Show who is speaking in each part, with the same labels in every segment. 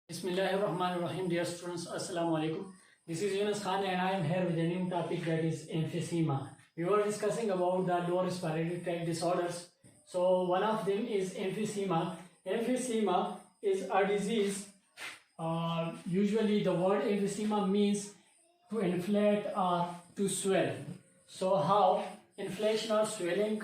Speaker 1: Bismillahirrahmanirrahim. Dear students, Assalamu alaikum. This is Younas Khan and I am here with a new topic, that is emphysema. We were discussing about the lower respiratory tract disorders. So one of them is emphysema. Emphysema is a disease. Usually the word emphysema means to inflate or to swell. So how inflation or swelling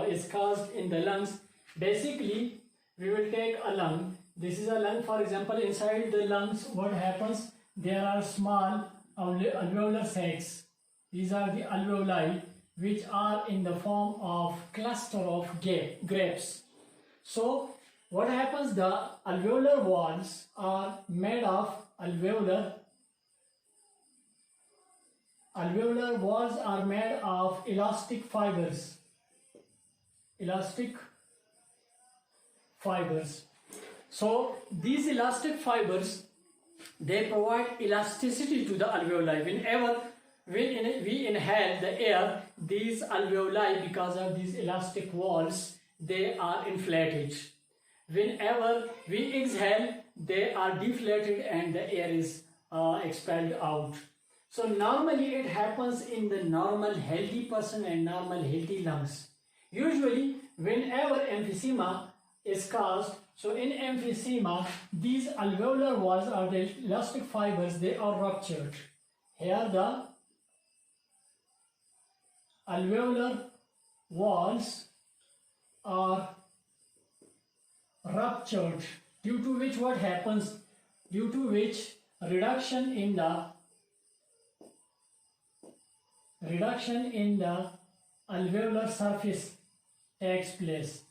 Speaker 1: is caused in the lungs? Basically, we will take a lung. This is a lung, for example. Inside the lungs, what happens? There are small alveolar sacs. These are the alveoli, which are in the form of cluster of grapes. So what happens? The alveolar walls are made of alveolar walls are made of elastic fibers. So these elastic fibers, they provide elasticity to the alveoli. Whenever we inhale the air, these alveoli, because of these elastic walls, they are inflated. Whenever we exhale, they are deflated and the air is expelled out. So normally it happens in the normal healthy person and normal healthy lungs. Usually whenever emphysema is caused, so in emphysema, these alveolar walls or the elastic fibers, they are ruptured. Here the alveolar walls are ruptured, due to which what happens? Due to which reduction in the alveolar surface takes place.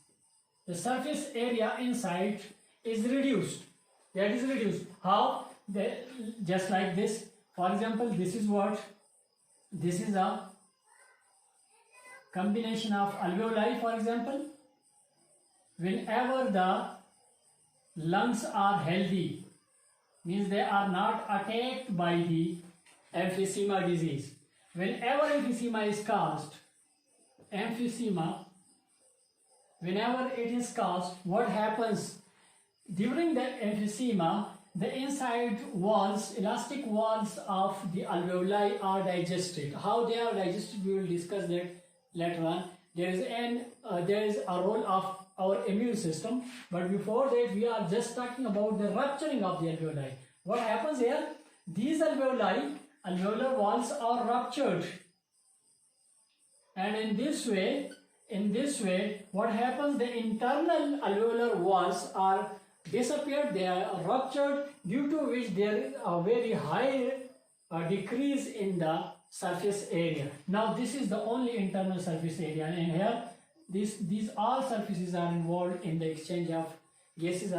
Speaker 1: The surface area inside is reduced. That is reduced. How? Just like this. For example, this is a combination of alveoli, for example. Whenever the lungs are healthy, means they are not attacked by the emphysema disease. Whenever emphysema is caused, whenever it is caused, what happens? During the emphysema, the inside walls, elastic walls of the alveoli are digested. How they are digested, we will discuss that later on. There is a role of our immune system, but before that we are just talking about the rupturing of the alveoli. What happens here? These alveolar walls are ruptured, and in this way, what happens? The internal alveolar walls are disappeared, they are ruptured, due to which there is a very high decrease in the surface area. Now this is the only internal surface area, and here these all surfaces are involved in the exchange of gases,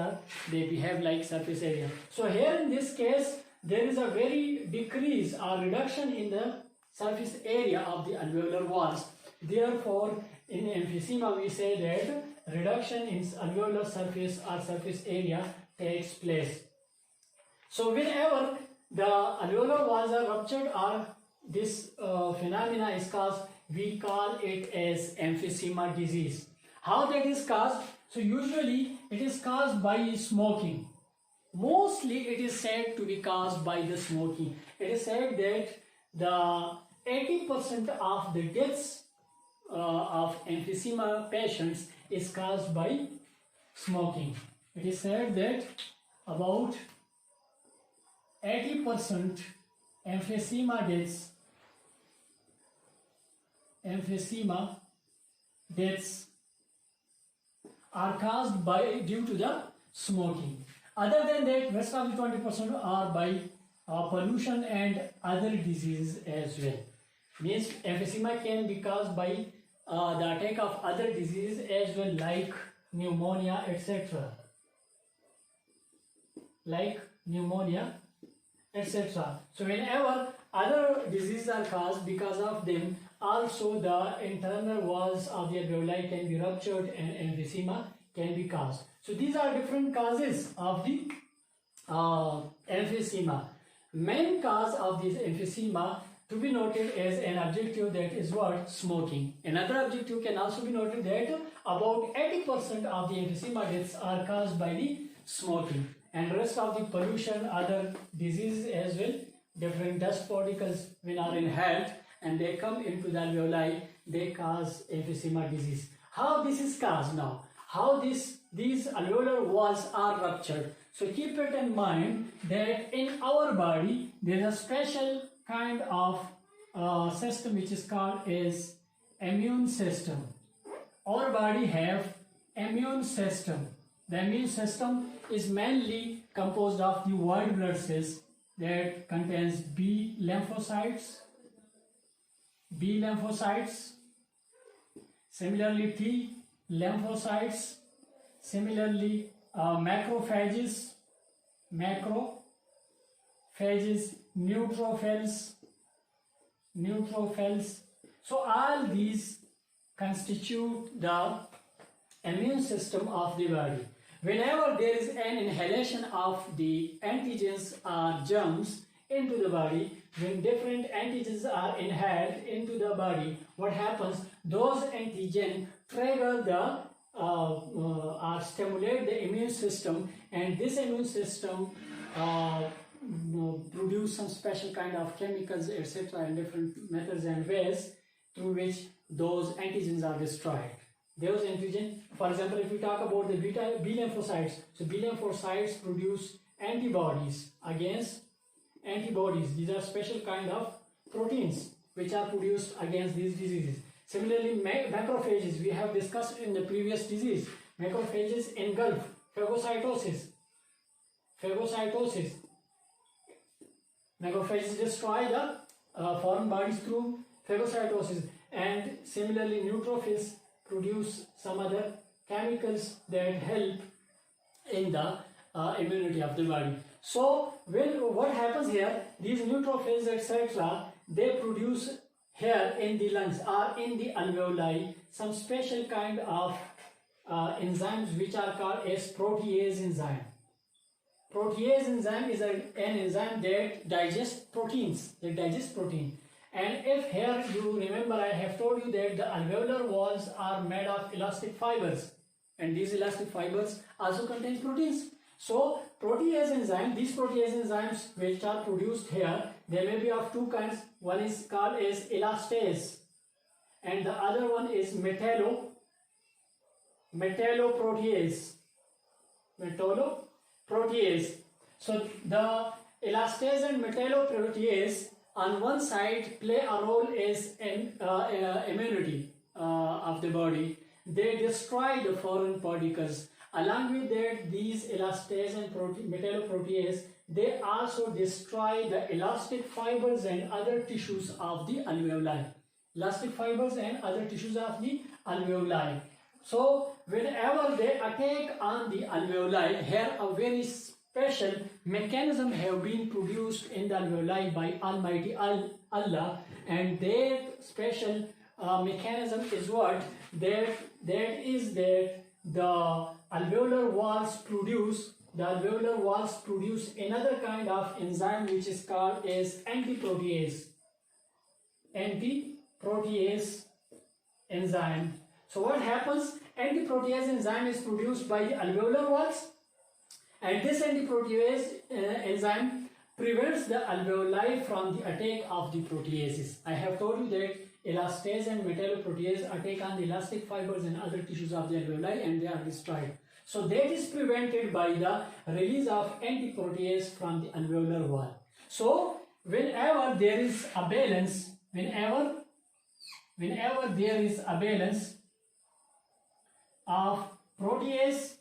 Speaker 1: they behave like surface area. So here in this case, there is a very decrease or reduction in the surface area of the alveolar walls. Therefore, in emphysema, we say that reduction in alveolar surface or surface area takes place. So whenever the alveolar walls are ruptured or this phenomena is caused, we call it as emphysema disease. How that is caused? So usually it is caused by smoking. Mostly it is said to be caused by the smoking. It is said that the 80% of the deaths of emphysema patients is caused by smoking. It is said that about 80% emphysema deaths are caused due to the smoking. Other than that, rest of the 20% are by pollution and other diseases as well. Means emphysema can be caused by the attack of other diseases as well, like pneumonia, etc. So whenever other diseases are caused, because of them, also the internal walls of the alveoli can be ruptured and emphysema can be caused. So these are different causes of the emphysema. Main cause of this emphysema to be noted as an objective, that is what? Smoking. Another objective can also be noted, that about 80% of the emphysema deaths are caused by the smoking. and rest of the pollution, other diseases as well, different dust particles when are inhaled and they come into the alveoli, they cause emphysema disease. How this is caused now? How these alveolar walls are ruptured? So keep it in mind that in our body there is a special kind of system which is called as immune system. Our body have immune system. The immune system is mainly composed of the white blood cells that contains B lymphocytes, similarly T lymphocytes, similarly macrophages, neutrophils. So all these constitute the immune system of the body. Whenever there is an inhalation of the antigens or germs into the body, when different antigens are inhaled into the body, what happens? Those antigens trigger the or stimulate the immune system, and this immune system produce some special kind of chemicals, etc., and different methods and ways through which those antigens are destroyed. Those antigens, for example, if we talk about the B lymphocytes, so B lymphocytes produce antibodies against antibodies. These are special kind of proteins which are produced against these diseases. Similarly, macrophages, we have discussed in the previous disease. Macrophages engulf phagocytosis. Macrophages destroy the foreign bodies through phagocytosis, and similarly neutrophils produce some other chemicals that help in the immunity of the body. So what happens here, these neutrophils etc., they produce here in the lungs or in the alveoli some special kind of enzymes which are called as protease enzyme. Protease enzyme is an enzyme that digests proteins, And if here you remember, I have told you that the alveolar walls are made of elastic fibers, and these elastic fibers also contain proteins. So protease enzyme, these protease enzymes which are produced here, they may be of two kinds. One is called as elastase and the other one is metalloprotease. So the elastase and metalloprotease on one side play a role as immunity of the body. They destroy the foreign particles. Along with that, these elastase and metalloprotease, they also destroy the elastic fibers and other tissues of the alveoli. So whenever they attack on the alveoli, here a very special mechanism have been produced in the alveoli by Almighty Allah, and their special mechanism is what? That the alveolar walls produce another kind of enzyme which is called as antiprotease enzyme. So what happens? Antiprotease enzyme is produced by the alveolar walls, and this antiprotease enzyme prevents the alveoli from the attack of the proteases. I have told you that elastase and metalloprotease attack on the elastic fibers and other tissues of the alveoli and they are destroyed. So that is prevented by the release of antiprotease from the alveolar wall. So whenever there is a balance, whenever there is a balance of protease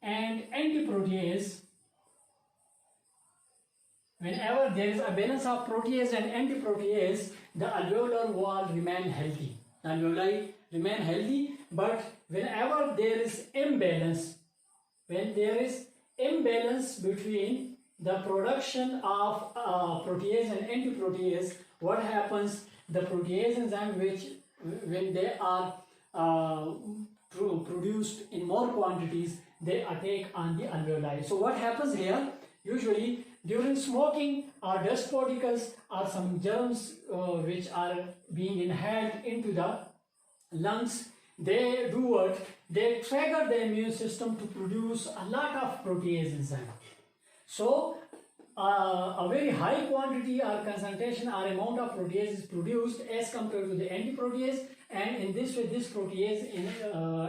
Speaker 1: and antiprotease, whenever there is a balance of protease and antiprotease, the alveolar wall remain healthy. The alveoli remain healthy, but whenever there is imbalance, between the production of protease and antiprotease, what happens? The protease enzyme, when they are produced in more quantities, they attack on the alveoli. So what happens here? Usually during smoking, or dust particles or some germs which are being inhaled into the lungs, they do what? They trigger the immune system to produce a lot of protease enzyme. So a very high quantity or concentration or amount of protease is produced as compared to the antiprotease, and in this way this protease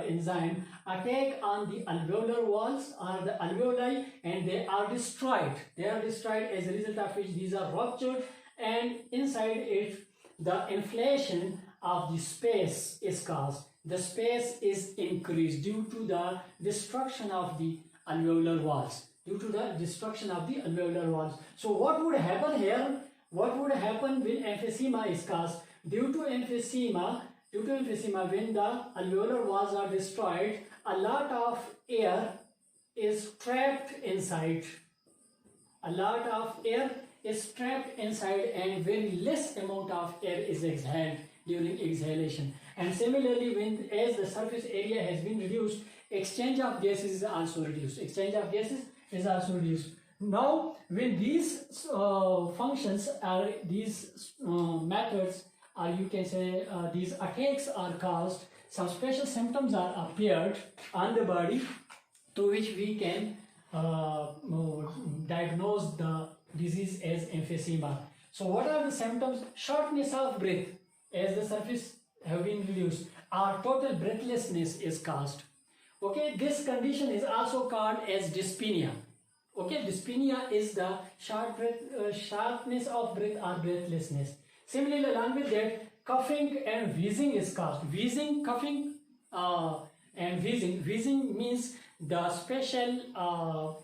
Speaker 1: enzyme attack on the alveolar walls or the alveoli, and they are destroyed. They are destroyed, as a result of which these are ruptured, and inside it the inflation of the space is caused. The space is increased due to the destruction of the alveolar walls. Due to the destruction of the alveolar walls. So what would happen here? What would happen when emphysema is caused? Due to emphysema, when the alveolar walls are destroyed, a lot of air is trapped inside. A lot of air is trapped inside, and very less amount of air is exhaled during exhalation. And similarly, when as the surface area has been reduced, exchange of gases is also reduced. Exchange of gases is also reduced. Now, when these functions are these methods, or you can say these attacks are caused, some special symptoms are appeared on the body, to which we can diagnose the disease as emphysema. So, what are the symptoms? Shortness of breath, as the surface have been reduced, or total breathlessness is caused. Okay, this condition is also called as dyspnea. Okay, dyspnea is the sharpness of breath or breathlessness. Similarly, along with that, coughing and wheezing is caused. Wheezing, coughing, and wheezing. Wheezing means the special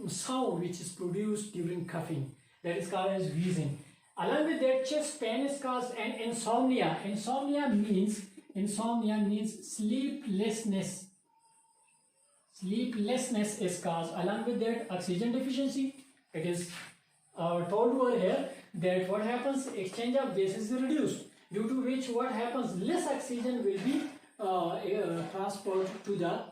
Speaker 1: sound which is produced during coughing. That is called as wheezing. Along with that, chest pain is caused, and insomnia. Insomnia means sleeplessness. Sleeplessness is caused. Along with that, oxygen deficiency. It is told over here that what happens, exchange of gases is reduced, due to which what happens, less oxygen will be transported to the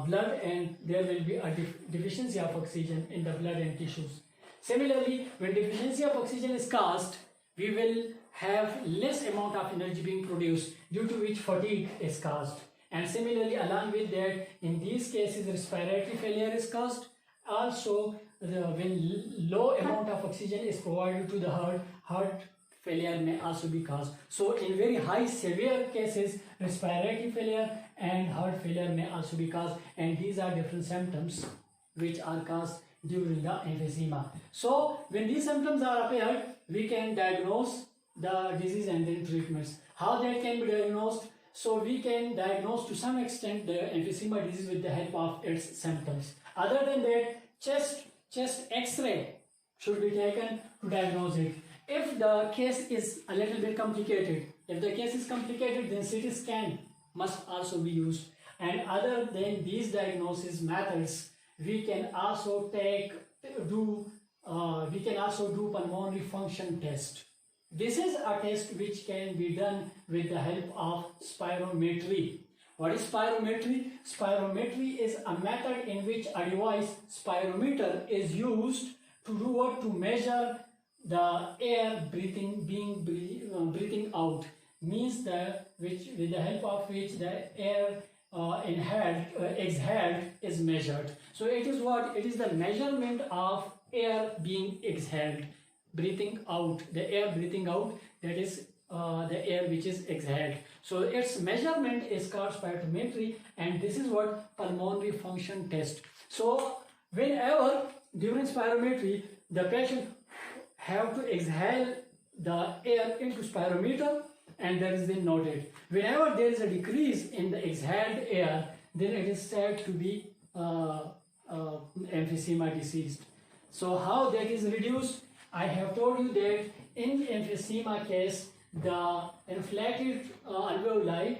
Speaker 1: blood, and there will be a deficiency of oxygen in the blood and tissues. Similarly, when deficiency of oxygen is caused, we will have less amount of energy being produced, due to which fatigue is caused. And similarly, along with that, in these cases, respiratory failure is caused. Also, when low amount of oxygen is provided to the heart failure may also be caused. So, in very high severe cases, respiratory failure and heart failure may also be caused. And these are different symptoms which are caused during the emphysema. So, when these symptoms are appeared, we can diagnose the disease and then treatments. How that can be diagnosed? So we can diagnose to some extent the emphysema disease with the help of its symptoms. Other than that, chest X-ray should be taken to diagnose it. If the case is a little bit complicated, then CT scan must also be used. And other than these diagnosis methods, we can also do pulmonary function test. This is a test which can be done with the help of spirometry. What is spirometry? Spirometry is a method in which a device, spirometer, is used to do what? To measure the air breathing out. Means with the help of which the air exhaled is measured. So it is what? It is the measurement of air being exhaled. Breathing out, the air breathing out, that is the air which is exhaled. So its measurement is called spirometry, and this is what pulmonary function test. So whenever during spirometry the patient have to exhale the air into spirometer, and that is then noted. Whenever there is a decrease in the exhaled air, then it is said to be emphysema disease. So how that is reduced? I have told you that in emphysema case, the inflated alveoli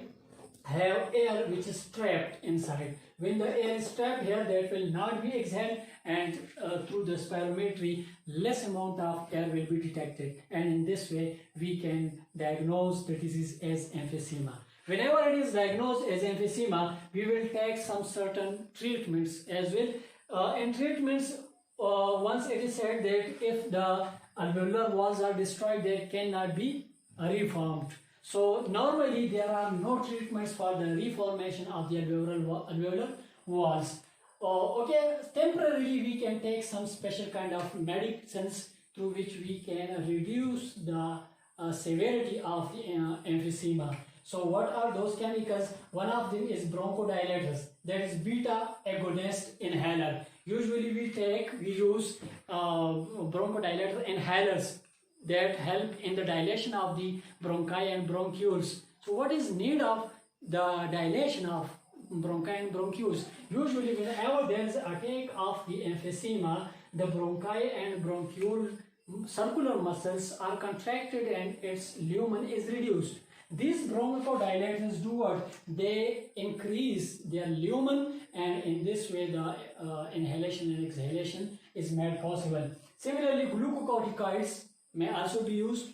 Speaker 1: have air which is trapped inside. When the air is trapped here, that will not be exhaled, and through the spirometry, less amount of air will be detected. And in this way, we can diagnose the disease as emphysema. Whenever it is diagnosed as emphysema, we will take some certain treatments as well. In treatments, once it is said that if the alveolar walls are destroyed, they cannot be reformed. So normally there are no treatments for the reformation of the alveolar walls. Okay, temporarily we can take some special kind of medicines through which we can reduce the severity of the emphysema. So what are those chemicals? One of them is bronchodilators, that is beta agonist inhaler. Usually we use bronchodilator inhalers that help in the dilation of the bronchi and bronchioles. So what is need of the dilation of bronchi and bronchioles? Usually whenever there is attack of the emphysema, the bronchi and bronchiole circular muscles are contracted and its lumen is reduced. These bronchodilators do what? They increase their lumen, and in this way the inhalation and exhalation is made possible. Similarly, glucocorticoids may also be used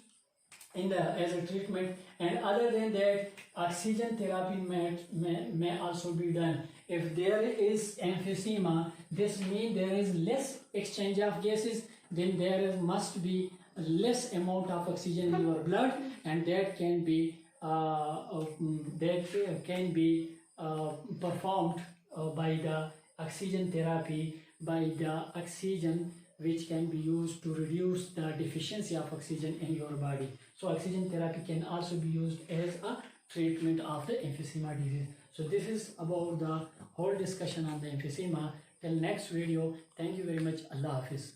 Speaker 1: as a treatment, and other than that, oxygen therapy may also be done. If there is emphysema, this means there is less exchange of gases, then must be less amount of oxygen in your blood, and that can be performed by the oxygen therapy, by the oxygen which can be used to reduce the deficiency of oxygen in your body. So oxygen therapy can also be used as a treatment of the emphysema disease. So this is about the whole discussion on the emphysema. Till next video, thank you very much. Allah Hafiz.